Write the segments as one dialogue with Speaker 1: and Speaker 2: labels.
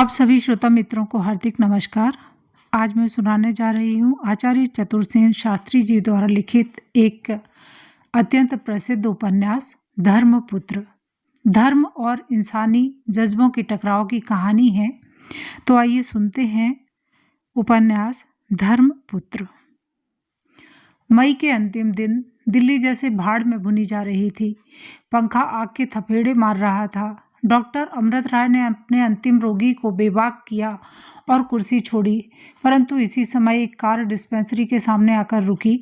Speaker 1: आप सभी श्रोता मित्रों को हार्दिक नमस्कार। आज मैं सुनाने जा रही हूँ आचार्य चतुरसेन शास्त्री जी द्वारा लिखित एक अत्यंत प्रसिद्ध उपन्यास धर्मपुत्र। धर्म और इंसानी जज्बों के टकराव की कहानी है। तो आइए सुनते हैं उपन्यास धर्मपुत्र। मई के अंतिम दिन दिल्ली जैसे भाड़ में भुनी जा रही थी। पंखा आग के थपेड़े मार रहा था। डॉक्टर अमृत राय ने अपने अंतिम रोगी को बेबाक किया और कुर्सी छोड़ी, परंतु इसी समय एक कार डिस्पेंसरी के सामने आकर रुकी।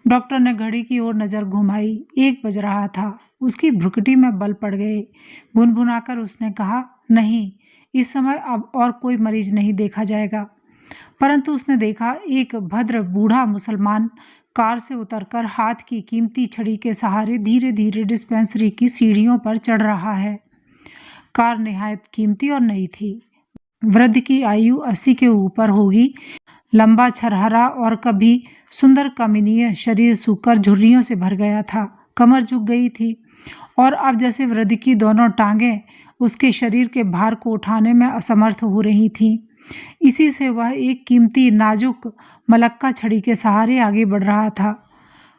Speaker 1: डॉक्टर ने घड़ी की ओर नजर घुमाई। 1 बज रहा था। उसकी भ्रुकुटी में बल पड़ गए। भुनभुनाकर उसने कहा, नहीं, इस समय अब और कोई मरीज नहीं देखा जाएगा। परंतु उसने देखा एक भद्र बूढ़ा मुसलमान कार से उतरकर हाथ की कीमती छड़ी के सहारे धीरे धीरे डिस्पेंसरी की सीढ़ियों पर चढ़ रहा है। कार निहायत कीमती और नई थी। वृद्ध की आयु 80 के ऊपर होगी। लंबा छरहरा और कभी सुंदर कमनीय शरीर सूखकर झुर्रियों से भर गया था। कमर झुक गई थी और अब जैसे वृद्ध की दोनों टांगें उसके शरीर के भार को उठाने में असमर्थ हो रही थीं। इसी से वह एक कीमती नाजुक मलक्का छड़ी के सहारे आगे बढ़ रहा था।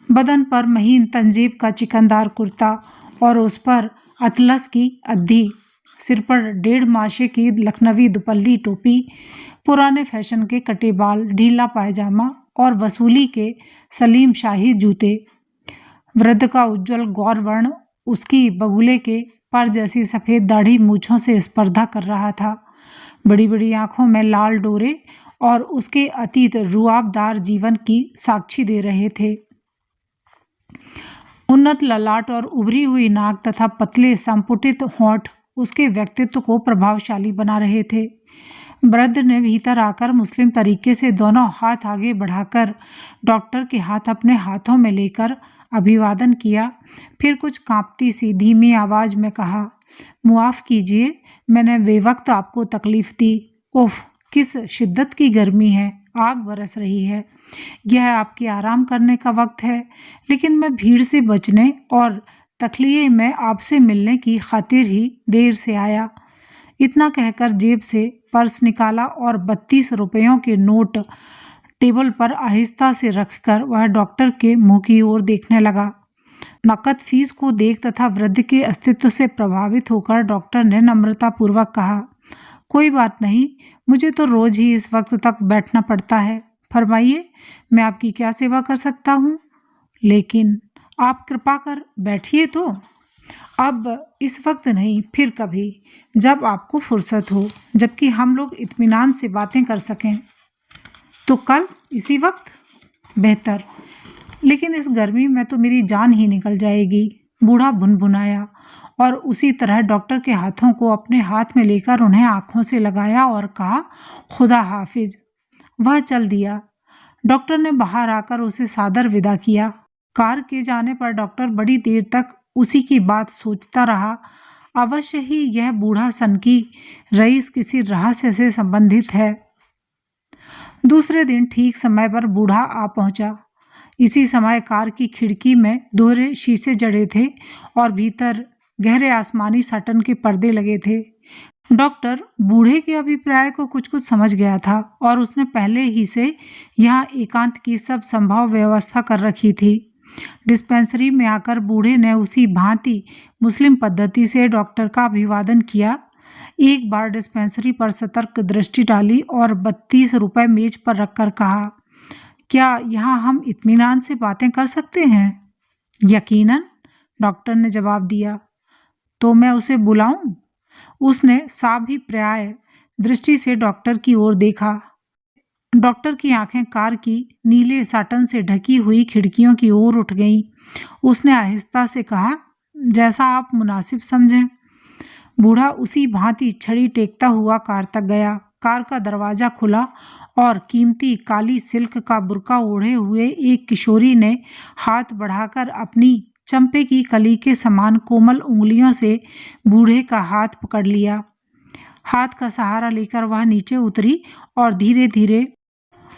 Speaker 1: बदन पर महीन तंजीब का चिकनदार कुर्ता और उस पर अतलस की अद्धी, सिर पर 1.5 माशे की लखनवी दुपल्ली टोपी, पुराने फैशन के कटे बाल, ढीला पायजामा और वसूली के सलीम शाही जूते। वृद्ध का उज्ज्वल गौर वर्ण उसकी बगुले के पर जैसी सफ़ेद दाढ़ी मूछों से स्पर्धा कर रहा था। बड़ी बड़ी आंखों में लाल डोरे और उसके अतीत रुआबदार जीवन की साक्षी दे रहे थे। उन्नत ललाट और उभरी हुई नाक तथा पतले संपुटित होंठ उसके व्यक्तित्व को प्रभावशाली बना रहे थे। वृद्ध ने भीतर आकर मुस्लिम तरीके से दोनों हाथ आगे बढ़ाकर डॉक्टर के हाथ अपने हाथों में लेकर अभिवादन किया। फिर कुछ कांपती सी धीमी आवाज में कहा, मुआफ़ कीजिए, मैंने बेवक्त आपको तकलीफ दी। उफ, किस शिद्दत की गर्मी है, आग बरस रही है। यह आपके आराम करने का वक्त है, लेकिन मैं भीड़ से बचने और तखलिए में आपसे मिलने की खातिर ही देर से आया। इतना कहकर जेब से पर्स निकाला और 32 रुपयों के नोट टेबल पर आहिस्ता से रखकर वह डॉक्टर के मुंह की ओर देखने लगा। नकद फीस को देख तथा वृद्ध के अस्तित्व से प्रभावित होकर डॉक्टर ने नम्रतापूर्वक कहा, कोई बात नहीं, मुझे तो रोज ही इस वक्त तक बैठना पड़ता है। फरमाइए, मैं आपकी क्या सेवा कर सकता हूँ? लेकिन आप कृपा कर बैठिए तो। अब इस वक्त नहीं, फिर कभी, जब आपको फुर्सत हो, जबकि हम लोग इत्मीनान से बातें कर सकें। तो कल इसी वक्त? बेहतर, लेकिन इस गर्मी में तो मेरी जान ही निकल जाएगी। बूढ़ा भुनभुनाया और उसी तरह डॉक्टर के हाथों को अपने हाथ में लेकर उन्हें आंखों से लगाया और कहा, खुदा हाफिज। वह चल दिया। डॉक्टर ने बाहर आकर उसे सादर विदा किया। कार के जाने पर डॉक्टर बड़ी देर तक उसी की बात सोचता रहा। अवश्य ही यह बूढ़ा सनकी रईस किसी रहस्य से संबंधित है। दूसरे दिन ठीक समय पर बूढ़ा आ पहुंचा। इसी समय कार की खिड़की में दोहरे शीशे जड़े थे और भीतर गहरे आसमानी साटन के पर्दे लगे थे। डॉक्टर बूढ़े के अभिप्राय को कुछ कुछ समझ गया था और उसने पहले ही से यहाँ एकांत की सब संभव व्यवस्था कर रखी थी। डिस्पेंसरी में आकर बूढ़े ने उसी भांति मुस्लिम पद्धति से डॉक्टर का अभिवादन किया। एक बार डिस्पेंसरी पर सतर्क दृष्टि डाली और 32 रुपये मेज पर रखकर कहा, क्या यहाँ हम इत्मीनान से बातें कर सकते हैं? यकीनन, डॉक्टर ने जवाब दिया। तो मैं उसे बुलाऊं? उसने साभिप्राय दृष्टि से डॉक्टर की ओर देखा। डॉक्टर की आंखें कार की नीले साटन से ढकी हुई खिड़कियों की ओर उठ गईं। उसने आहिस्ता से कहा, जैसा आप मुनासिब समझें। बूढ़ा उसी भांति छड़ी टेकता हुआ कार तक गया। कार का दरवाजा खुला और कीमती काली सिल्क का बुर्का ओढ़े हुए एक किशोरी ने हाथ बढ़ाकर अपनी चंपे की कली के समान कोमल उंगलियों से बूढ़े का हाथ पकड़ लिया। हाथ का सहारा लेकर वह नीचे उतरी और धीरे धीरे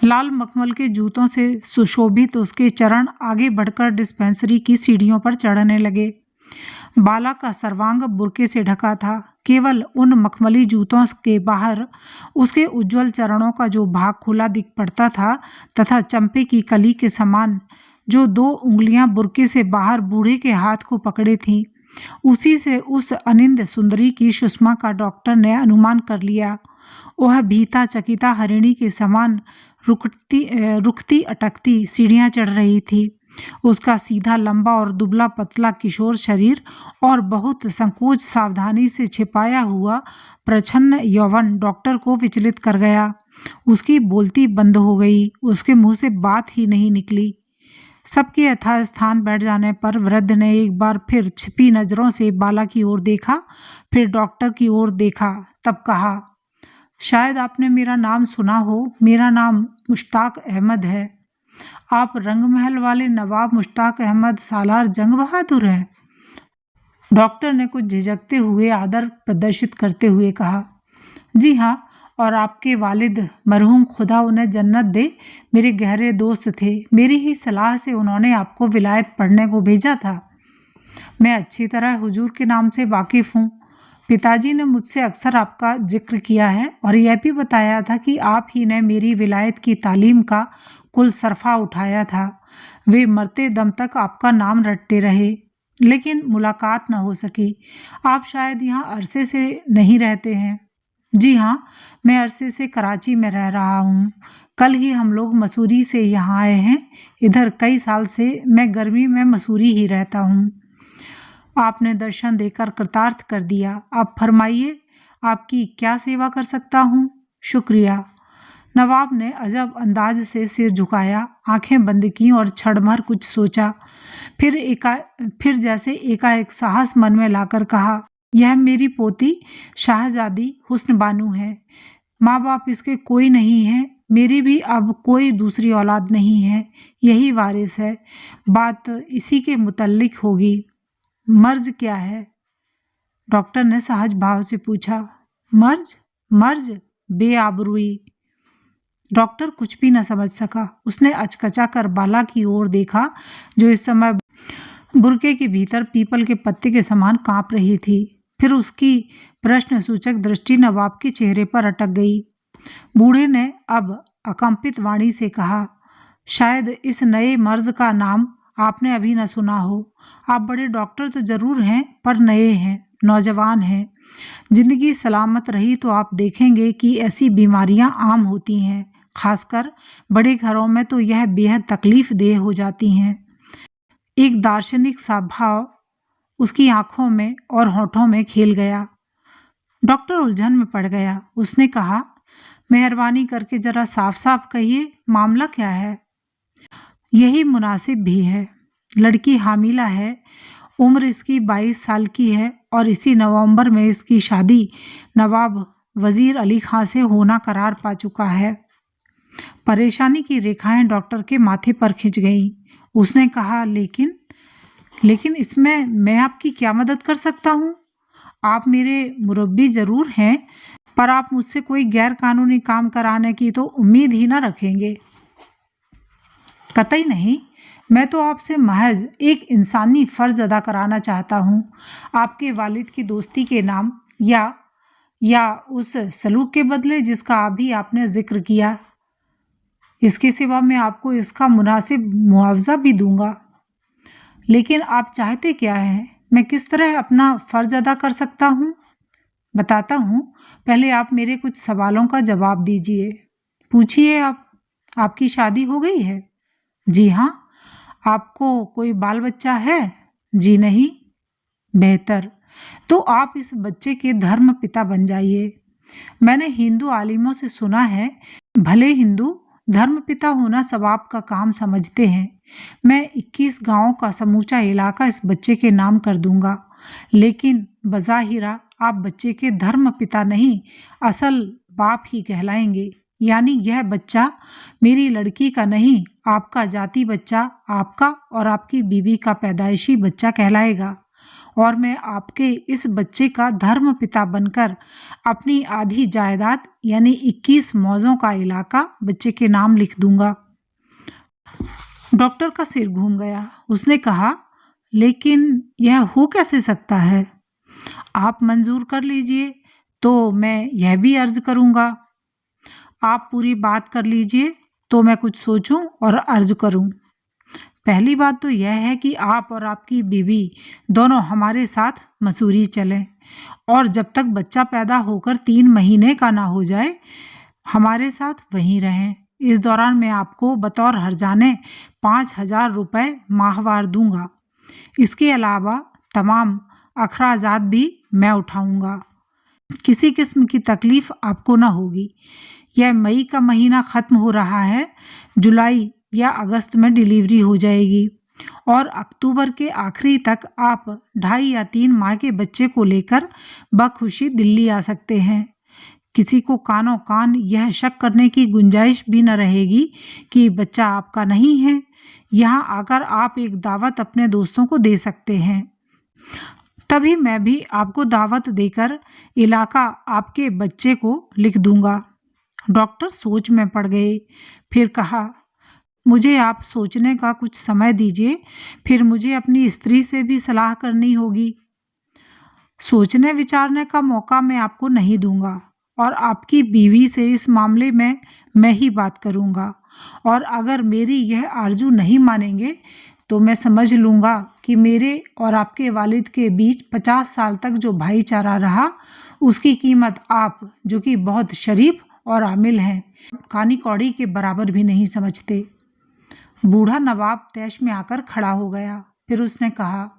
Speaker 1: लाल मखमल के जूतों से सुशोभित उसके चरण आगे बढ़कर डिस्पेंसरी की सीढ़ियों पर चढ़ने लगे। बाला का सर्वांग बुर्के से ढका था। केवल उन मखमली जूतों के बाहर उसके उज्जवल चरणों का जो भाग खुला दिख पड़ता था तथा चंपे की कली के समान जो 2 उंगलियां बुर्के से बाहर बूढ़े के हाथ को पकड़े थीं, उसी से उस अनिंद सुंदरी की सुषमा का डॉक्टर ने अनुमान कर लिया। वह भीता चकिता हरिणी के समान रुकती अटकती सीढ़ियां चढ़ रही थी। उसका सीधा लंबा और दुबला पतला किशोर शरीर और बहुत संकोच सावधानी से छिपाया हुआ प्रच्छन्न यौवन डॉक्टर को विचलित कर गया। उसकी बोलती बंद हो गई, उसके मुंह से बात ही नहीं निकली। सबके यथास्थान बैठ जाने पर वृद्ध ने एक बार फिर छिपी नजरों से बाला की ओर देखा, फिर डॉक्टर की ओर देखा, तब कहा, शायद आपने मेरा नाम सुना हो। मेरा नाम मुश्ताक अहमद है। आप रंगमहल वाले नवाब मुश्ताक अहमद सालार जंग बहादुर हैं? डॉक्टर ने कुछ झिझकते हुए आदर प्रदर्शित करते हुए कहा, जी हाँ, और आपके वालिद मरहूम खुदा उन्हें जन्नत दे मेरे गहरे दोस्त थे। मेरी ही सलाह से उन्होंने आपको विलायत पढ़ने को भेजा था। मैं अच्छी तरह हुजूर के नाम से वाकिफ हूँ। पिताजी ने मुझसे अक्सर आपका जिक्र किया है और यह भी बताया था कि आप ही ने मेरी विलायत की तालीम का कुल सरफा उठाया था। वे मरते दम तक आपका नाम रटते रहे, लेकिन मुलाकात न हो सकी। आप शायद यहाँ अरसे से नहीं रहते हैं? जी हाँ, मैं अरसे से कराची में रह रहा हूँ। कल ही हम लोग मसूरी से यहाँ आए हैं। इधर कई साल से मैं गर्मी में मसूरी ही रहता हूँ। आपने दर्शन देकर कृतार्थ कर दिया। आप फरमाइए, आपकी क्या सेवा कर सकता हूँ? शुक्रिया। नवाब ने अजब अंदाज से सिर झुकाया, आंखें बंद की और क्षणभर कुछ सोचा। फिर जैसे एकाएक साहस मन में लाकर कहा, यह मेरी पोती शाहजादी हुस्न बानू है। माँ बाप इसके कोई नहीं है। मेरी भी अब कोई दूसरी औलाद नहीं है। यही वारिस है। बात इसी के मुतल्लिक होगी। मर्ज क्या है? डॉक्टर ने सहज भाव से पूछा। मर्ज? मर्ज? बेआबरूई। डॉक्टर कुछ भी न समझ सका। उसने अचकचा कर बाला की ओर देखा, जो इस समय बुर्के के भीतर पीपल के पत्ते के समान कांप रही थी। फिर उसकी प्रश्न सूचक दृष्टि नवाब के चेहरे पर अटक गई। बूढ़े ने अब अकंपित वाणी से कहा, शायद इस नए मर्ज का नाम आपने अभी न सुना हो। आप बड़े डॉक्टर तो जरूर हैं, पर नए हैं, नौजवान हैं। जिंदगी सलामत रही तो आप देखेंगे कि ऐसी बीमारियां आम होती हैं। खासकर बड़े घरों में तो यह बेहद तकलीफ देह हो जाती हैं। एक दार्शनिक सा भाव उसकी आंखों में और होठों में खेल गया। डॉक्टर उलझन में पड़ गया। उसने कहा, मेहरबानी करके जरा साफ साफ कहिए, मामला क्या है? यही मुनासिब भी है। लड़की हामिला है। उम्र इसकी 22 साल की है और इसी नवंबर में इसकी शादी नवाब वजीर अली खां से होना करार पा चुका है। परेशानी की रेखाएं डॉक्टर के माथे पर खिंच गईं। उसने कहा, लेकिन इसमें मैं आपकी क्या मदद कर सकता हूँ? आप मेरे मुरब्बी जरूर हैं, पर आप मुझसे कोई गैर कानूनी काम कराने की तो उम्मीद ही ना रखेंगे। कतई नहीं। मैं तो आपसे महज एक इंसानी फर्ज अदा कराना चाहता हूँ। आपके वालिद की दोस्ती के नाम या उस सलूक के बदले जिसका अभी आपने जिक्र किया। इसके सिवा मैं आपको इसका मुनासिब मुआवजा भी दूंगा। लेकिन आप चाहते क्या हैं? मैं किस तरह अपना फर्ज अदा कर सकता हूँ? बताता हूँ। पहले आप मेरे कुछ सवालों का जवाब दीजिए। पूछिए। आपकी शादी हो गई है? जी हाँ। आपको कोई बाल बच्चा है? जी नहीं। बेहतर। तो आप इस बच्चे के धर्म पिता बन जाइए। मैंने हिंदू आलिमों से सुना है, भले हिंदू धर्म पिता होना सवाब का काम समझते हैं। मैं 21 गांवों का समूचा इलाका इस बच्चे के नाम कर दूंगा, लेकिन बज़ाहिरा आप बच्चे के धर्म पिता नहीं, असल बाप ही कहलाएंगे। यानी यह बच्चा मेरी लड़की का नहीं, आपका जाति बच्चा, आपका और आपकी बीवी का पैदाइशी बच्चा कहलाएगा। और मैं आपके इस बच्चे का धर्म पिता बनकर अपनी आधी जायदाद यानी 21 मौजों का इलाका बच्चे के नाम लिख दूंगा। डॉक्टर का सिर घूम गया। उसने कहा, लेकिन यह हो कैसे सकता है? आप मंजूर कर लीजिए तो मैं यह भी अर्ज करूंगा। आप पूरी बात कर लीजिए तो मैं कुछ सोचूं और अर्ज करूं। पहली बात तो यह है कि आप और आपकी बीवी दोनों हमारे साथ मसूरी चलें और जब तक बच्चा पैदा होकर 3 महीने का ना हो जाए हमारे साथ वहीं रहें। इस दौरान मैं आपको बतौर हर्जाने 5,000 रुपये माहवार दूंगा। इसके अलावा तमाम अखराजात भी मैं उठाऊंगा। किसी किस्म की तकलीफ आपको ना होगी। यह मई का महीना ख़त्म हो रहा है, जुलाई या अगस्त में डिलीवरी हो जाएगी और अक्टूबर के आखिरी तक आप 2.5 या 3 माह के बच्चे को लेकर बखुशी दिल्ली आ सकते हैं। किसी को कानों कान यह शक करने की गुंजाइश भी न रहेगी कि बच्चा आपका नहीं है। यहाँ आकर आप एक दावत अपने दोस्तों को दे सकते हैं। तभी मैं भी आपको दावत देकर इलाका आपके बच्चे को लिख दूंगा। डॉक्टर सोच में पड़ गए। फिर कहा, मुझे आप सोचने का कुछ समय दीजिए, फिर मुझे अपनी स्त्री से भी सलाह करनी होगी। सोचने विचारने का मौका मैं आपको नहीं दूंगा और आपकी बीवी से इस मामले में मैं ही बात करूंगा और अगर मेरी यह आरजू नहीं मानेंगे तो मैं समझ लूंगा कि मेरे और आपके वालिद के बीच 50 साल तक जो भाईचारा रहा उसकी कीमत आप, जो कि बहुत शरीफ और आमिल हैं, कानी कौड़ी के बराबर भी नहीं समझते। बूढ़ा नवाब तैश में आकर खड़ा हो गया। फिर उसने कहा,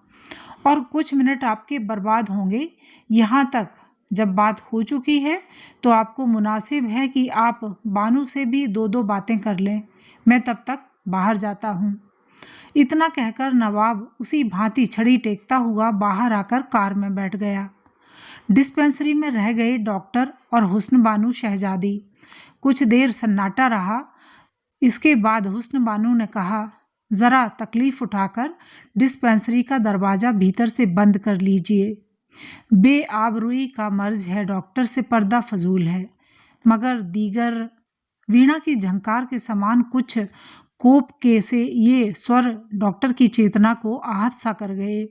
Speaker 1: और कुछ मिनट आपके बर्बाद होंगे। यहाँ तक जब बात हो चुकी है तो आपको मुनासिब है कि आप बानू से भी 2-2 बातें कर लें। मैं तब तक बाहर जाता हूँ। इतना कहकर नवाब उसी भांति छड़ी टेकता हुआ बाहर आकर कार में बैठ गया। डिस्पेंसरी में रह गए डॉक्टर और हुस्न बानू शहजादी। कुछ देर सन्नाटा रहा। इसके बाद हुस्न बानू ने कहा, ज़रा तकलीफ उठाकर डिस्पेंसरी का दरवाज़ा भीतर से बंद कर लीजिए। बेआबरूई का मर्ज है डॉक्टर, से पर्दा फजूल है। मगर दीगर वीणा की झंकार के समान कुछ कोप के से ये स्वर डॉक्टर की चेतना को आहत सा कर गए।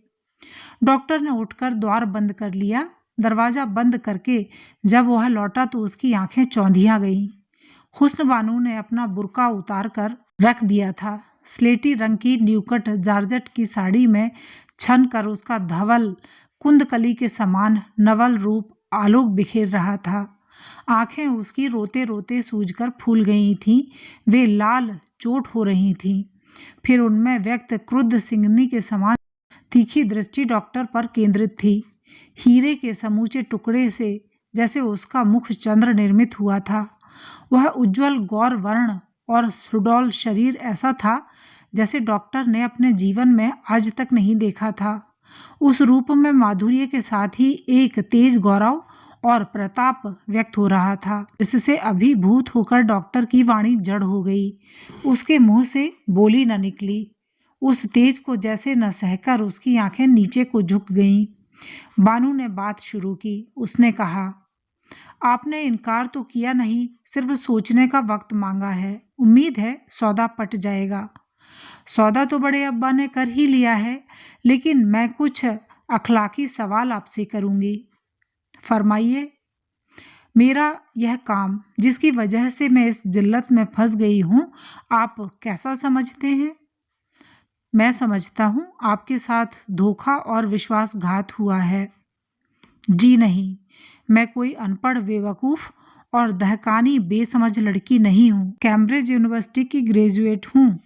Speaker 1: डॉक्टर ने उठकर द्वार बंद कर लिया। दरवाज़ा बंद करके जब वह लौटा तो उसकी आंखें चौंधिया गईं। हुस्न बानू ने अपना बुर्का उतार कर रख दिया था। स्लेटी रंग की न्यूकट जारजट की साड़ी में छन कर उसका धवल कुंदकली के समान नवल रूप आलोक बिखेर रहा था। आंखें उसकी रोते रोते सूजकर फूल गई थीं। वे लाल चोट हो रही थीं। फिर उनमें व्यक्त क्रुद्ध सिंगनी के समान तीखी दृष्टि डॉक्टर पर केंद्रित थी। हीरे के समूचे टुकड़े से जैसे उसका मुख चंद्र निर्मित हुआ था। वह उज्ज्वल गौर वर्ण और सुडौल शरीर ऐसा था जैसे डॉक्टर ने अपने जीवन में आज तक नहीं देखा था। उस रूप में माधुर्य के साथ ही एक तेज गौरव और प्रताप व्यक्त हो रहा था, जिससे अभिभूत होकर डॉक्टर की वाणी जड़ हो गई। उसके मुंह से बोली न निकली। उस तेज को जैसे न सहकर उसकी आंखें नीचे को झुक गईं। बानू ने बात शुरू की। उसने कहा, आपने इनकार तो किया नहीं, सिर्फ सोचने का वक्त मांगा है। उम्मीद है सौदा पट जाएगा। सौदा तो बड़े अब्बा ने कर ही लिया है, लेकिन मैं कुछ अखलाकी सवाल आपसे करूंगी। फरमाइए। मेरा यह काम, जिसकी वजह से मैं इस जिल्लत में फंस गई हूँ, आप कैसा समझते हैं? मैं समझता हूँ आपके साथ धोखा और विश्वासघात हुआ है। जी नहीं, मैं कोई अनपढ़ बेवकूफ़ और दहकानी बेसमझ लड़की नहीं हूँ। कैम्ब्रिज यूनिवर्सिटी की ग्रेजुएट हूँ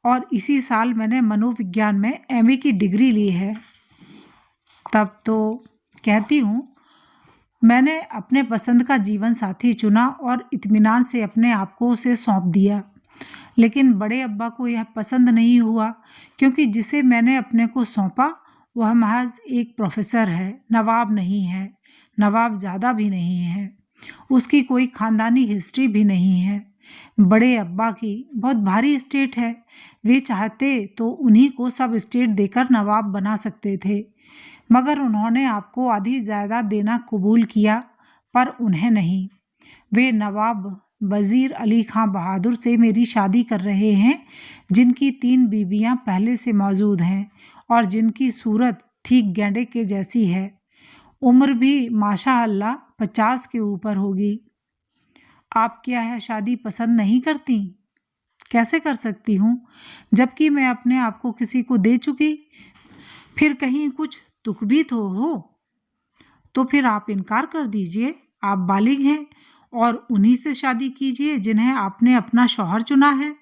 Speaker 1: और इसी साल मैंने मनोविज्ञान में एमए की डिग्री ली है। तब तो कहती हूँ, मैंने अपने पसंद का जीवन साथी चुना और इत्मीनान से अपने आप को उसे सौंप दिया। लेकिन बड़े अब्बा को यह पसंद नहीं हुआ, क्योंकि जिसे मैंने अपने को सौंपा वह महज एक प्रोफेसर है, नवाब नहीं है, नवाब ज़्यादा भी नहीं है। उसकी कोई खानदानी हिस्ट्री भी नहीं है। बड़े अब्बा की बहुत भारी स्टेट है। वे चाहते तो उन्हीं को सब स्टेट देकर नवाब बना सकते थे, मगर उन्होंने आपको आधी जायदाद देना कबूल किया, पर उन्हें नहीं। वे नवाब वजीर अली खां बहादुर से मेरी शादी कर रहे हैं, जिनकी 3 बीबियां पहले से मौजूद हैं और जिनकी सूरत ठीक गेंडे के जैसी है। उम्र भी माशाअल्लाह 50 के ऊपर होगी। आप क्या है शादी पसंद नहीं करती? कैसे कर सकती हूँ, जबकि मैं अपने आप को किसी को दे चुकी। फिर कहीं कुछ तुक भी तो हो। तो फिर आप इनकार कर दीजिए। आप बालिग हैं और उन्हीं से शादी कीजिए जिन्हें आपने अपना शौहर चुना है।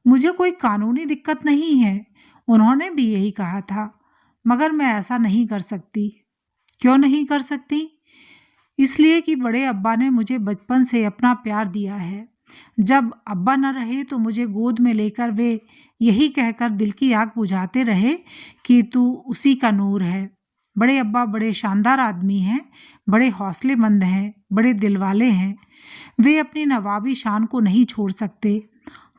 Speaker 1: मुझे कोई कानूनी दिक्कत नहीं है, उन्होंने भी यही कहा था, मगर मैं ऐसा नहीं कर सकती। क्यों नहीं कर सकती? इसलिए कि बड़े अब्बा ने मुझे बचपन से अपना प्यार दिया है। जब अब्बा न रहे तो मुझे गोद में लेकर वे यही कहकर दिल की आग बुझाते रहे कि तू उसी का नूर है। बड़े अब्बा बड़े शानदार आदमी हैं, बड़े हौसलेमंद हैं, बड़े दिलवाले हैं। वे अपनी नवाबी शान को नहीं छोड़ सकते।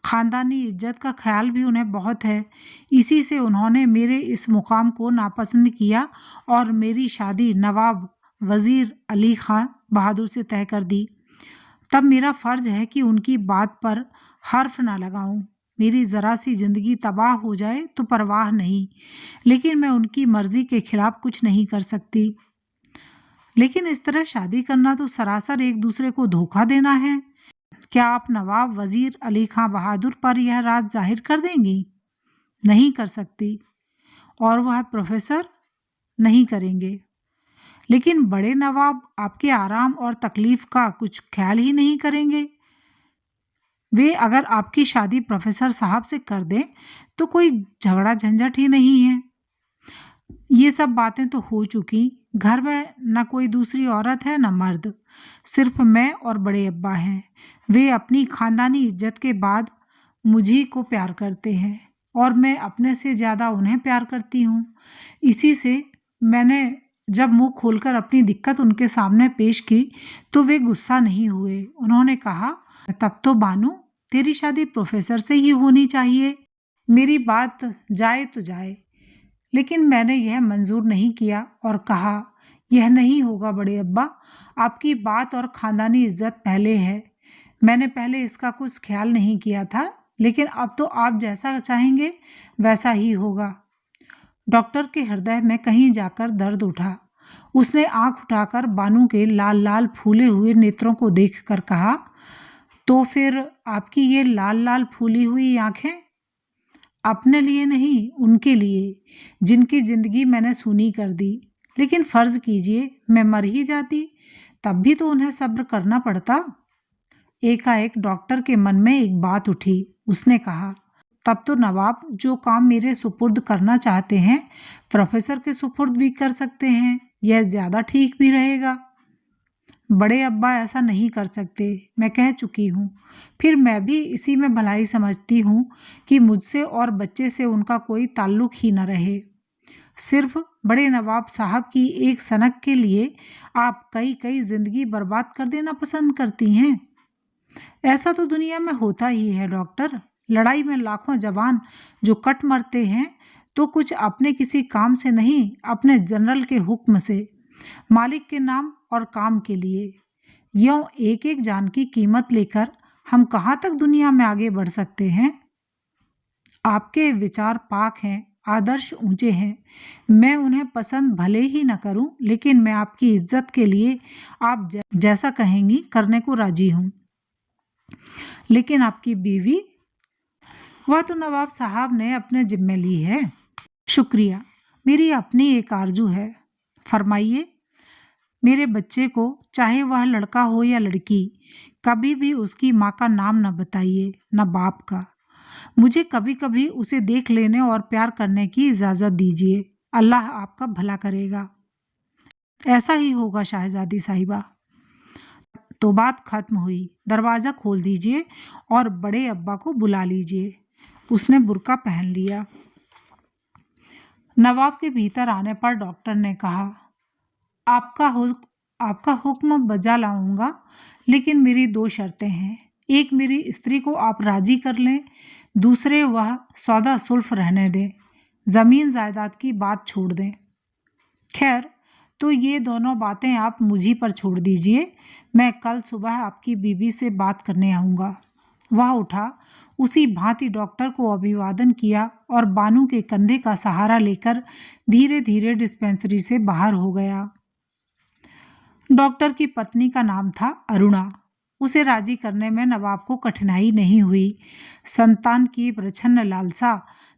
Speaker 1: खानदानी इज्जत का ख्याल भी उन्हें बहुत है। इसी से उन्होंने मेरे इस मुकाम को नापसंद किया और मेरी शादी नवाब वजीर अली खां बहादुर से तय कर दी। तब मेरा फ़र्ज है कि उनकी बात पर हर्फ ना लगाऊं। मेरी ज़रा सी ज़िंदगी तबाह हो जाए तो परवाह नहीं, लेकिन मैं उनकी मर्ज़ी के खिलाफ कुछ नहीं कर सकती। लेकिन इस तरह शादी करना तो सरासर एक दूसरे को धोखा देना है। क्या आप नवाब वजीर अली खां बहादुर पर यह राज जाहिर कर देंगी? नहीं कर सकती। और वह प्रोफेसर? नहीं करेंगे। लेकिन बड़े नवाब आपके आराम और तकलीफ का कुछ ख्याल ही नहीं करेंगे। वे अगर आपकी शादी प्रोफेसर साहब से कर दें तो कोई झगड़ा झंझट ही नहीं है। ये सब बातें तो हो चुकी। घर में न कोई दूसरी औरत है न मर्द, सिर्फ मैं और बड़े अब्बा हैं। वे अपनी खानदानी इज्जत के बाद मुझी को प्यार करते हैं और मैं अपने से ज़्यादा उन्हें प्यार करती हूँ। इसी से मैंने जब मुंह खोलकर अपनी दिक्कत उनके सामने पेश की तो वे गुस्सा नहीं हुए। उन्होंने कहा, तब तो बानू तेरी शादी प्रोफेसर से ही होनी चाहिए। मेरी बात जाए तो जाए, लेकिन मैंने यह मंजूर नहीं किया और कहा, यह नहीं होगा बड़े अब्बा, आपकी बात और खानदानी इज्जत पहले है। मैंने पहले इसका कुछ ख्याल नहीं किया था, लेकिन अब तो आप जैसा चाहेंगे वैसा ही होगा। डॉक्टर के हृदय में कहीं जाकर दर्द उठा। उसने आंख उठाकर बानू के लाल लाल फूले हुए नेत्रों को देखकर कहा, तो फिर आपकी ये लाल लाल फूली हुई आंखें? अपने लिए नहीं, उनके लिए, जिनकी जिंदगी मैंने सूनी कर दी। लेकिन फर्ज कीजिए मैं मर ही जाती, तब भी तो उन्हें सब्र करना पड़ता। एकाएक डॉक्टर के मन में एक बात उठी। उसने कहा, तब तो नवाब जो काम मेरे सुपुर्द करना चाहते हैं प्रोफेसर के सुपुर्द भी कर सकते हैं। यह ज़्यादा ठीक भी रहेगा। बड़े अब्बा ऐसा नहीं कर सकते, मैं कह चुकी हूँ। फिर मैं भी इसी में भलाई समझती हूँ कि मुझसे और बच्चे से उनका कोई ताल्लुक ही न रहे। सिर्फ बड़े नवाब साहब की एक सनक के लिए आप कई कई जिंदगी बर्बाद कर देना पसंद करती हैं। ऐसा तो दुनिया में होता ही है डॉक्टर। लड़ाई में लाखों जवान जो कट मरते हैं तो कुछ अपने किसी काम से नहीं, अपने जनरल के हुक्म से, मालिक के नाम और काम के लिए। यूं एक एक जान की कीमत लेकर हम कहाँ तक दुनिया में आगे बढ़ सकते हैं? आपके विचार पाक हैं, आदर्श ऊंचे हैं। मैं उन्हें पसंद भले ही न करूं, लेकिन मैं आपकी इज्जत के लिए आप जैसा कहेंगी करने को राजी हूं। लेकिन आपकी बीवी? वह तो नवाब साहब ने अपने जिम्मे ली है। शुक्रिया, मेरी अपनी एक आरजू है। फरमाइए। मेरे बच्चे को, चाहे वह लड़का हो या लड़की, कभी भी उसकी माँ का नाम न बताइए, न बाप का। मुझे कभी कभी उसे देख लेने और प्यार करने की इजाज़त दीजिए। अल्लाह आपका भला करेगा। ऐसा ही होगा शहजादी साहिबा। तो बात खत्म हुई। दरवाज़ा खोल दीजिए और बड़े अब्बा को बुला लीजिए। उसने बुर्का पहन लिया। नवाब के भीतर आने पर डॉक्टर ने कहा, आपका हुक्म बजा लाऊंगा, लेकिन मेरी 2 शर्तें हैं। एक, मेरी स्त्री को आप राजी कर लें। दूसरे, वह सौदा सुल्फ रहने दें, ज़मीन जायदाद की बात छोड़ दें। खैर, तो ये दोनों बातें आप मुझी पर छोड़ दीजिए, मैं कल सुबह आपकी बीबी से बात करने आऊँगा। वह उठा, उसी भांति डॉक्टर को अभिवादन किया और बानू के कंधे का सहारा लेकर धीरे धीरे डिस्पेंसरी से बाहर हो गया। डॉक्टर की पत्नी का नाम था अरुणा। उसे राजी करने में नवाब को कठिनाई नहीं हुई। संतान की प्रच्छन्न लालसा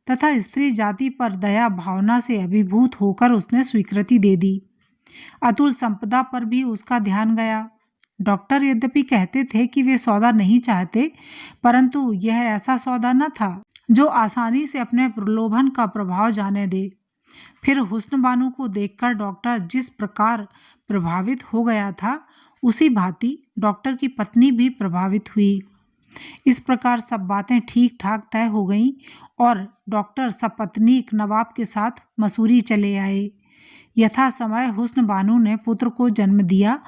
Speaker 1: तथा स्त्री जाति पर दया भावना से अभिभूत होकर उसने स्वीकृति दे दी। अतुल संपदा पर भी उसका ध्यान गया। डॉक्टर यद्यपि कहते थे कि वे सौदा नहीं चाहते, परंतु यह ऐसा सौदा न था जो आसानी से अपने प्रलोभन का प्रभाव जाने दे। फिर हुस्न बानो को देखकर डॉक्टर जिस प्रकार प्रभावित हो गया था, उसी भांति डॉक्टर की पत्नी भी प्रभावित हुई। इस प्रकार सब बातें ठीक ठाक तय हो गईं और डॉक्टर सपत्नीक नवाब के साथ मसूरी चले आए। यथा समय हुस्न बानो ने पुत्र को जन्म दिया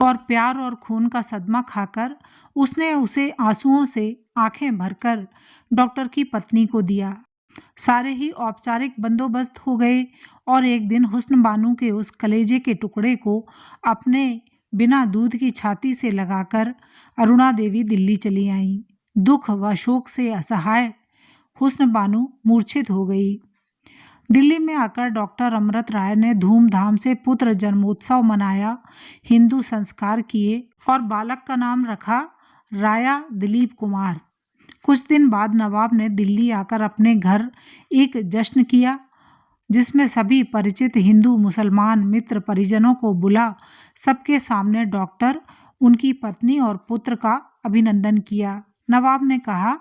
Speaker 1: और प्यार और खून का सदमा खाकर उसने उसे आंसुओं से आंखें भरकर डॉक्टर की पत्नी को दिया। सारे ही औपचारिक बंदोबस्त हो गए और एक दिन हुस्न बानो के उस कलेजे के टुकड़े को अपने बिना दूध की छाती से लगाकर अरुणा देवी दिल्ली चली आईं। दुख व शोक से असहाय हुस्न बानो मूर्छित हो गई। दिल्ली में आकर डॉक्टर अमृत राय ने धूमधाम से पुत्र जन्मोत्सव मनाया, हिंदू संस्कार किए और बालक का नाम रखा राया दिलीप कुमार। कुछ दिन बाद नवाब ने दिल्ली आकर अपने घर एक जश्न किया, जिसमें सभी परिचित हिंदू मुसलमान मित्र परिजनों को बुला सबके सामने डॉक्टर, उनकी पत्नी और पुत्र का अभिनंदन किया। नवाब ने कहा,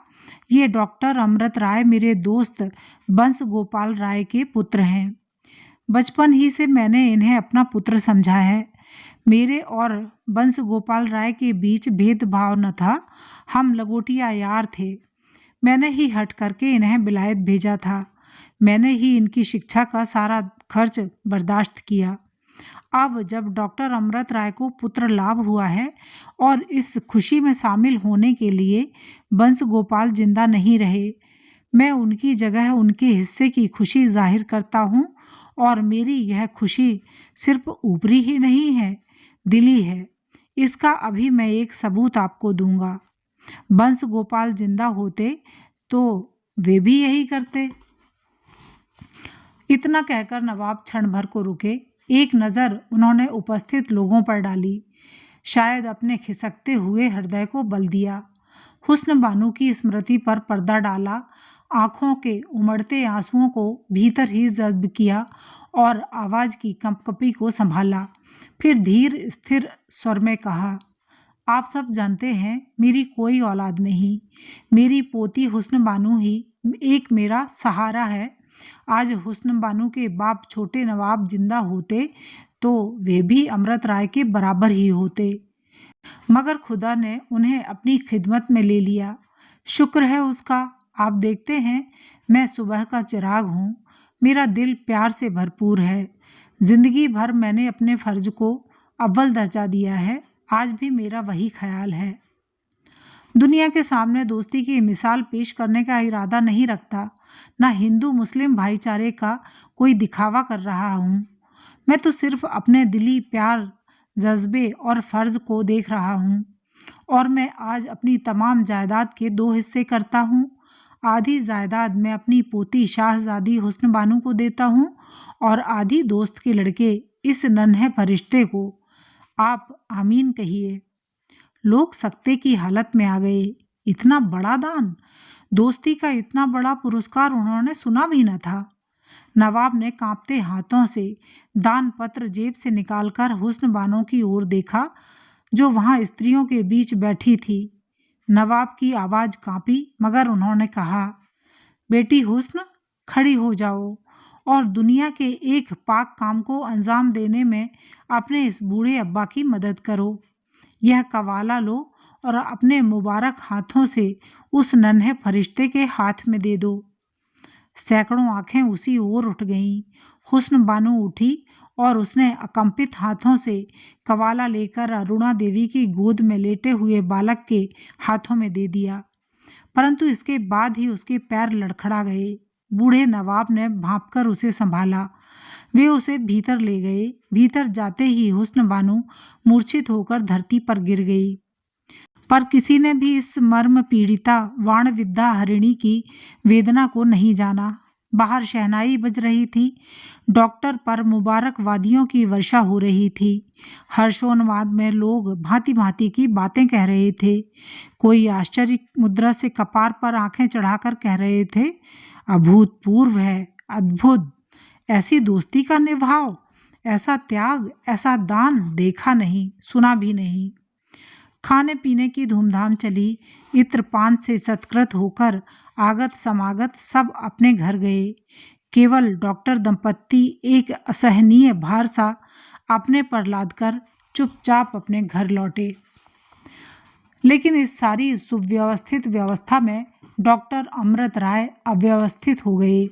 Speaker 1: ये डॉक्टर अमृत राय मेरे दोस्त बंस गोपाल राय के पुत्र हैं। बचपन ही से मैंने इन्हें अपना पुत्र समझा है। मेरे और बंस गोपाल राय के बीच भेदभाव न था, हम लंगोटिया यार थे। मैंने ही हट करके इन्हें विलायत भेजा था। मैंने ही इनकी शिक्षा का सारा खर्च बर्दाश्त किया। अब जब डॉक्टर अमृत राय को पुत्र लाभ हुआ है और इस खुशी में शामिल होने के लिए बंस गोपाल जिंदा नहीं रहे, मैं उनकी जगह उनके हिस्से की खुशी जाहिर करता हूँ और मेरी यह खुशी सिर्फ ऊपरी ही नहीं है, दिली है। इसका अभी मैं एक सबूत आपको दूंगा। बंस गोपाल जिंदा होते तो वे भी यही करते। इतना कहकर नवाब क्षण भर को रुके। एक नज़र उन्होंने उपस्थित लोगों पर डाली, शायद अपने खिसकते हुए हृदय को बल दिया। हुस्न बानो की स्मृति पर पर्दा डाला, आंखों के उमड़ते आंसुओं को भीतर ही जज्ब किया और आवाज की कंपकपी को संभाला। फिर धीर स्थिर स्वर में कहा, आप सब जानते हैं मेरी कोई औलाद नहीं। मेरी पोती हुस्न बानो ही एक मेरा सहारा है। आज हुस्न बानो के बाप छोटे नवाब जिंदा होते तो वे भी अमृत राय के बराबर ही होते, मगर खुदा ने उन्हें अपनी खिदमत में ले लिया। शुक्र है उसका। आप देखते हैं मैं सुबह का चिराग हूँ। मेरा दिल प्यार से भरपूर है। जिंदगी भर मैंने अपने फर्ज को अव्वल दर्जा दिया है, आज भी मेरा वही ख्याल है। दुनिया के सामने दोस्ती की मिसाल पेश करने का इरादा नहीं रखता, ना हिंदू मुस्लिम भाईचारे का कोई दिखावा कर रहा हूँ। मैं तो सिर्फ अपने दिली प्यार, जज्बे और फर्ज को देख रहा हूँ। और मैं आज अपनी तमाम जायदाद के 2 हिस्से करता हूँ। आधी जायदाद मैं अपनी पोती शाहजादी हुस्न बानो को देता हूँ और आधी दोस्त के लड़के इस नन्हे फरिश्ते को। आप आमीन कहिए। लोग सकते की हालत में आ गए। इतना बड़ा दान, दोस्ती का इतना बड़ा पुरस्कार उन्होंने सुना भी न था। नवाब ने कांपते हाथों से दान पत्र जेब से निकालकर हुस्न बानो की ओर देखा, जो वहां स्त्रियों के बीच बैठी थी। नवाब की आवाज कांपी, मगर उन्होंने कहा, बेटी हुस्न, खड़ी हो जाओ और दुनिया के एक पाक काम को अंजाम देने में अपने इस बूढ़े अब्बा की मदद करो। यह कवाला लो और अपने मुबारक हाथों से उस नन्हे फरिश्ते के हाथ में दे दो। सैकड़ों आंखें उसी ओर उठ गईं। हुस्न बानो उठी और उसने अकंपित हाथों से कवाला लेकर अरुणा देवी की गोद में लेटे हुए बालक के हाथों में दे दिया, परंतु इसके बाद ही उसके पैर लड़खड़ा गए। बूढ़े नवाब ने भांपकर उसे संभाला। वे उसे भीतर ले गए। भीतर जाते ही हुस्न बानो मूर्छित होकर धरती पर गिर गई। पर किसी ने भी इस मर्म पीड़िता वाणविद्या हरिणी की वेदना को नहीं जाना। बाहर शहनाई बज रही थी। डॉक्टर पर मुबारकवादियों की वर्षा हो रही थी। हर्षोन्माद में लोग भांति भांति की बातें कह रहे थे। कोई आश्चर्य मुद्रा से कपार पर आंखें चढ़ाकर कह रहे थे, अभूतपूर्व है, अद्भुत, ऐसी दोस्ती का निभाव, ऐसा त्याग, ऐसा दान देखा नहीं, सुना भी नहीं। खाने पीने की धूमधाम चली। इत्र पान से सत्कृत होकर आगत समागत सब अपने घर गए। केवल डॉक्टर दंपत्ति एक असहनीय भार सा अपने पर लादकर चुपचाप अपने घर लौटे। लेकिन इस सारी सुव्यवस्थित व्यवस्था में डॉक्टर अमृत राय अव्यवस्थित हो गए।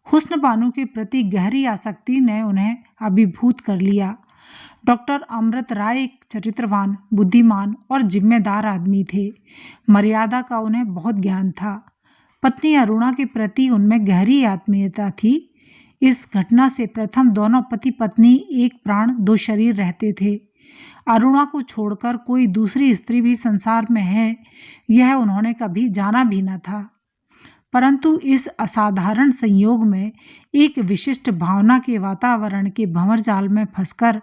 Speaker 1: हुस्न बानो के प्रति गहरी आसक्ति ने उन्हें अभिभूत कर लिया। डॉक्टर अमृत राय एक चरित्रवान, बुद्धिमान और जिम्मेदार आदमी थे। मर्यादा का उन्हें बहुत ज्ञान था। पत्नी अरुणा के प्रति उनमें गहरी आत्मीयता थी। इस घटना से प्रथम दोनों पति पत्नी एक प्राण दो शरीर रहते थे। अरुणा को छोड़कर कोई दूसरी स्त्री भी संसार में है, यह उन्होंने कभी जाना भी न था। परंतु इस असाधारण संयोग में एक विशिष्ट भावना के वातावरण के भंवरजाल में फंसकर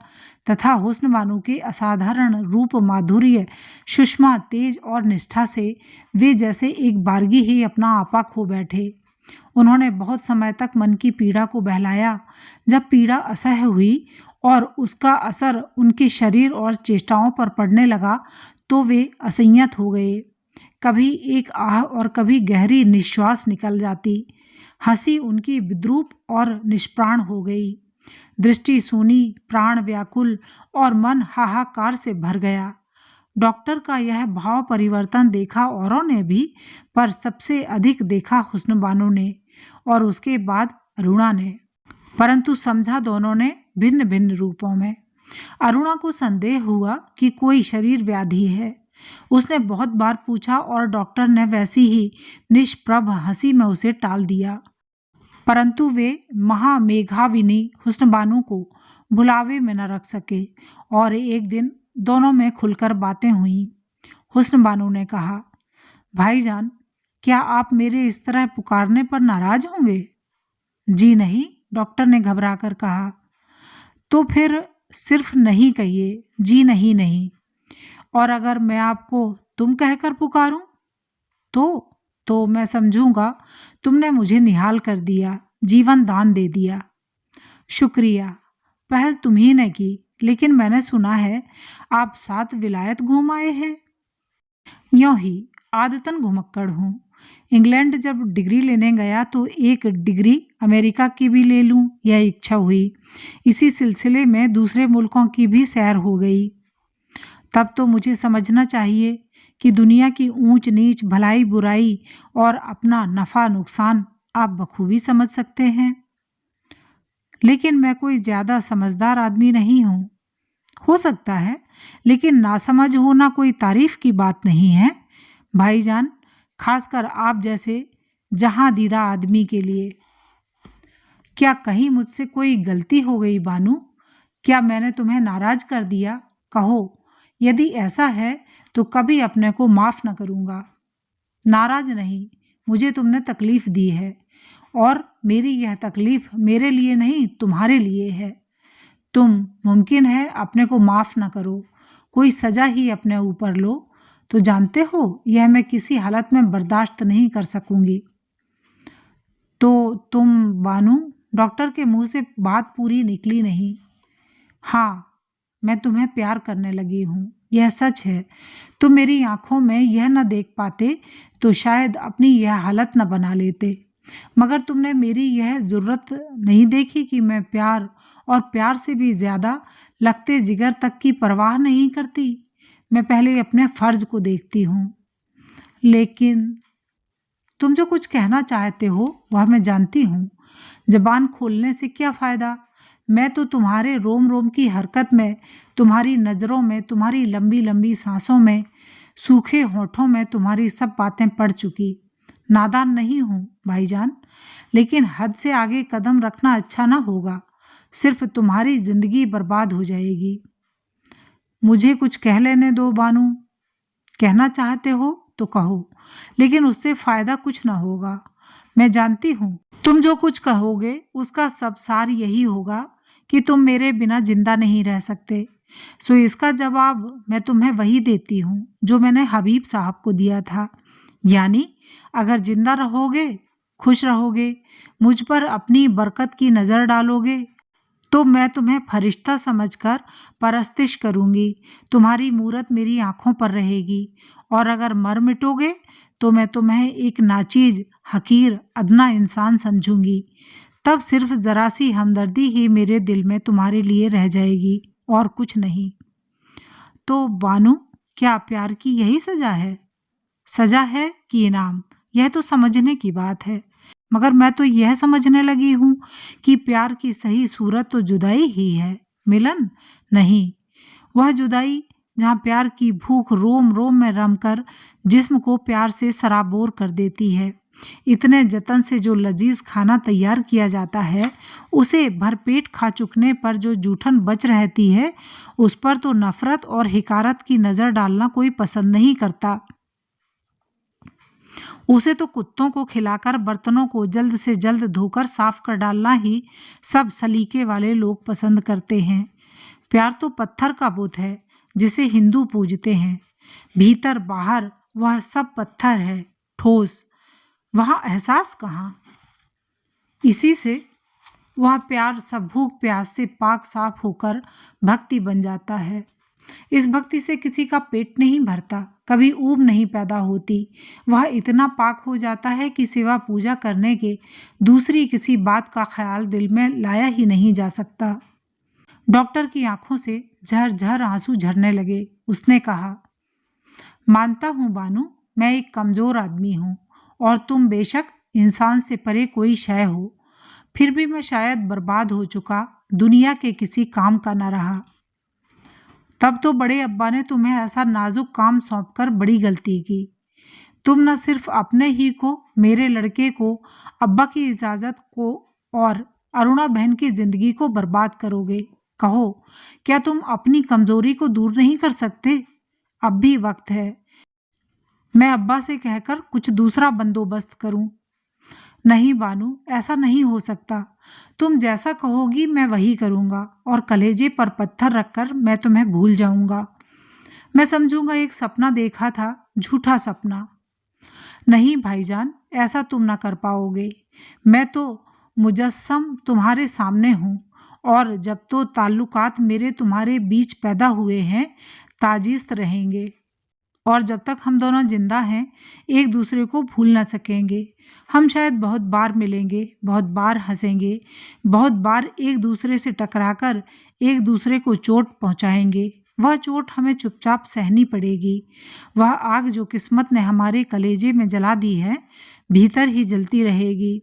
Speaker 1: तथा हुस्न बानो के असाधारण रूप, माधुर्य, सुषमा, तेज और निष्ठा से वे जैसे एक बारगी ही अपना आपा खो बैठे। उन्होंने बहुत समय तक मन की पीड़ा को बहलाया। जब पीड़ा असह्य हुई और उसका असर उनके शरीर और चेष्टाओं पर पड़ने लगा तो वे असंयत हो गए। कभी एक आह और कभी गहरी निश्वास निकल जाती। हंसी उनकी विद्रूप और निष्प्राण हो गई। दृष्टि सूनी, प्राण व्याकुल और मन हाहाकार से भर गया। डॉक्टर का यह भाव परिवर्तन देखा औरों ने भी, पर सबसे अधिक देखा हुस्न बानो ने और उसके बाद अरुणा ने। परंतु समझा दोनों ने भिन्न भिन्न रूपों में। अरुणा को संदेह हुआ कि कोई शरीर व्याधि है। उसने बहुत बार पूछा और डॉक्टर ने वैसी ही निष्प्रभ हंसी में उसे टाल दिया। परंतु वे महामेघाविनी हुस्न बानो को भुलावे में न रख सके और एक दिन दोनों में खुलकर बातें हुई। हुस्न बानो ने कहा, भाईजान, क्या आप मेरे इस तरह पुकारने पर नाराज होंगे? जी नहीं, डॉक्टर ने घबराकर कहा। तो फिर सिर्फ नहीं कहिए, जी नहीं नहीं। और अगर मैं आपको तुम कहकर पुकारूं तो मैं समझूंगा तुमने मुझे निहाल कर दिया, जीवन दान दे दिया। शुक्रिया, पहल तुम्ही ने की, लेकिन मैंने सुना है आप 7 विलायत घूम आए हैं। यों ही आदतन घुमक्कड़ हूँ। इंग्लैंड जब डिग्री लेने गया तो एक डिग्री अमेरिका की भी ले लूं, यह इच्छा हुई। इसी सिलसिले में दूसरे मुल्कों की भी सैर हो गई। तब तो मुझे समझना चाहिए कि दुनिया की ऊंच नीच, भलाई बुराई और अपना नफा नुकसान आप बखूबी समझ सकते हैं। लेकिन मैं कोई ज़्यादा समझदार आदमी नहीं हूँ। हो सकता है, लेकिन नासमझ होना कोई तारीफ की बात नहीं है भाईजान, खासकर आप जैसे जहां दीदा आदमी के लिए। क्या कहीं मुझसे कोई गलती हो गई बानू? क्या मैंने तुम्हें नाराज कर दिया? कहो, यदि ऐसा है तो कभी अपने को माफ न करूँगा। नाराज नहीं, मुझे तुमने तकलीफ दी है और मेरी यह तकलीफ मेरे लिए नहीं, तुम्हारे लिए है। तुम मुमकिन है अपने को माफ न करो, कोई सजा ही अपने ऊपर लो, तो जानते हो यह मैं किसी हालत में बर्दाश्त नहीं कर सकूंगी। तो तुम बानू, डॉक्टर के मुंह से बात पूरी निकली नहीं। हाँ, मैं तुम्हें प्यार करने लगी हूँ, यह सच है। तुम मेरी आंखों में यह न देख पाते तो शायद अपनी यह हालत न बना लेते, मगर तुमने मेरी यह ज़रूरत नहीं देखी कि मैं प्यार और प्यार से भी ज़्यादा लगते जिगर तक की परवाह नहीं करती। मैं पहले अपने फ़र्ज को देखती हूँ। लेकिन तुम जो कुछ कहना चाहते हो वह मैं जानती हूँ। ज़बान खोलने से क्या फ़ायदा? मैं तो तुम्हारे रोम रोम की हरकत में, तुम्हारी नज़रों में, तुम्हारी लंबी लंबी सांसों में, सूखे होठों में तुम्हारी सब बातें पढ़ चुकी। नादान नहीं हूँ भाईजान, लेकिन हद से आगे कदम रखना अच्छा ना होगा। सिर्फ तुम्हारी जिंदगी बर्बाद हो जाएगी। मुझे कुछ कह लेने दो बानू। कहना चाहते हो तो कहो, लेकिन उससे फायदा कुछ ना होगा। मैं जानती हूँ तुम जो कुछ कहोगे उसका सब सार यही होगा कि तुम मेरे बिना जिंदा नहीं रह सकते। सो इसका जवाब मैं तुम्हें वही देती हूँ जो मैंने हबीब साहब को दिया था, यानी अगर जिंदा रहोगे, खुश रहोगे, मुझ पर अपनी बरकत की नज़र डालोगे तो मैं तुम्हें फरिश्ता समझकर परस्तिश करूंगी, तुम्हारी मूरत मेरी आंखों पर रहेगी। और अगर मर मिटोगे तो मैं तुम्हें एक नाचीज, हकीर, अदना इंसान समझूंगी। तब सिर्फ ज़रा सी हमदर्दी ही मेरे दिल में तुम्हारे लिए रह जाएगी और कुछ नहीं। तो बानू, क्या प्यार की यही सज़ा है? सज़ा है कि इनाम, यह तो समझने की बात है। मगर मैं तो यह समझने लगी हूँ कि प्यार की सही सूरत तो जुदाई ही है, मिलन नहीं। वह जुदाई जहाँ प्यार की भूख रोम रोम में रमकर जिस्म को प्यार से सराबोर कर देती है। इतने जतन से जो लजीज खाना तैयार किया जाता है, उसे भरपेट खा चुकने पर जो जूठन बच रहती है, उस पर तो नफरत और हिकारत की नज़र डालना कोई पसंद नहीं करता। उसे तो कुत्तों को खिलाकर बर्तनों को जल्द से जल्द धोकर साफ कर डालना ही सब सलीके वाले लोग पसंद करते हैं। प्यार तो पत्थर का बुत है जिसे हिंदू पूजते हैं। भीतर बाहर वह सब पत्थर है, ठोस, वहाँ एहसास कहाँ। इसी से वह प्यार सब भूख प्यास से पाक साफ होकर भक्ति बन जाता है। इस भक्ति से किसी का पेट नहीं भरता, कभी ऊब नहीं पैदा होती। वह इतना पाक हो जाता है कि सिवा पूजा करने के दूसरी किसी बात का ख्याल दिल में लाया ही नहीं जा सकता। डॉक्टर की आंखों से झरझर आंसू झरने लगे। उसने कहा, मानता हूँ बानू, मैं एक कमज़ोर आदमी हूँ और तुम बेशक इंसान से परे कोई शय हो, फिर भी मैं शायद बर्बाद हो चुका, दुनिया के किसी काम का न रहा। तब तो बड़े अब्बा ने तुम्हें ऐसा नाजुक काम सौंपकर बड़ी गलती की। तुम न सिर्फ अपने ही को, मेरे लड़के को, अब्बा की इजाज़त को और अरुणा बहन की ज़िंदगी को बर्बाद करोगे। कहो, क्या तुम अपनी कमज़ोरी को दूर नहीं कर सकते? अब भी वक्त है। मैं अब्बा से कहकर कुछ दूसरा बंदोबस्त करूं। नहीं बानू, ऐसा नहीं हो सकता। तुम जैसा कहोगी मैं वही करूँगा और कलेजे पर पत्थर रखकर मैं तुम्हें भूल जाऊँगा। मैं समझूँगा एक सपना देखा था, झूठा सपना। नहीं भाईजान, ऐसा तुम ना कर पाओगे। मैं तो मुजस्सम तुम्हारे सामने हूँ और जब तो ताल्लुकात मेरे तुम्हारे बीच पैदा हुए हैं, ताजीस्त रहेंगे। और जब तक हम दोनों जिंदा हैं, एक दूसरे को भूल ना सकेंगे। हम शायद बहुत बार मिलेंगे, बहुत बार हंसेंगे, बहुत बार एक दूसरे से टकराकर एक दूसरे को चोट पहुंचाएंगे। वह चोट हमें चुपचाप सहनी पड़ेगी। वह आग जो किस्मत ने हमारे कलेजे में जला दी है, भीतर ही जलती रहेगी।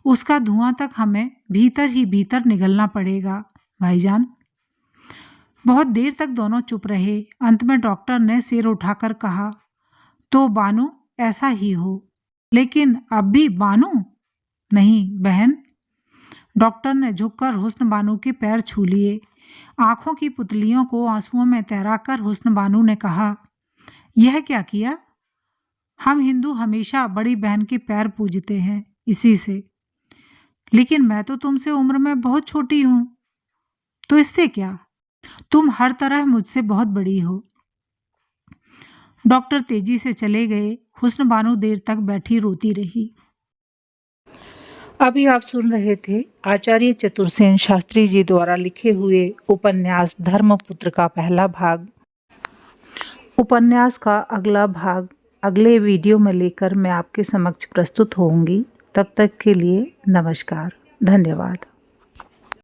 Speaker 1: उसका धुआं तक हमें भीतर ही भीतर निगलना पड़ेगा। भाईजान। बहुत देर तक दोनों चुप रहे। अंत में डॉक्टर ने सिर उठाकर कहा, तो बानू, ऐसा ही हो। लेकिन अब भी बानू? नहीं बहन। डॉक्टर ने झुककर हुस्न बानू के पैर छू लिए। आंखों की पुतलियों को आंसुओं में तैराकर हुस्न बानू ने कहा, यह क्या किया? हम हिंदू हमेशा बड़ी बहन के पैर पूजते हैं, इसी से। लेकिन मैं तो तुमसे उम्र में बहुत छोटी हूं, तो इससे क्या? तुम हर तरह मुझसे बहुत बड़ी हो। डॉक्टर तेजी से चले गए। हुस्न बानू देर तक बैठी रोती रही। अभी आप सुन रहे थे आचार्य चतुरसेन शास्त्री जी द्वारा लिखे हुए उपन्यास धर्मपुत्र का पहला भाग। उपन्यास का अगला भाग अगले वीडियो में लेकर मैं आपके समक्ष प्रस्तुत होंगी। तब तक के लिए नमस्कार, धन्यवाद।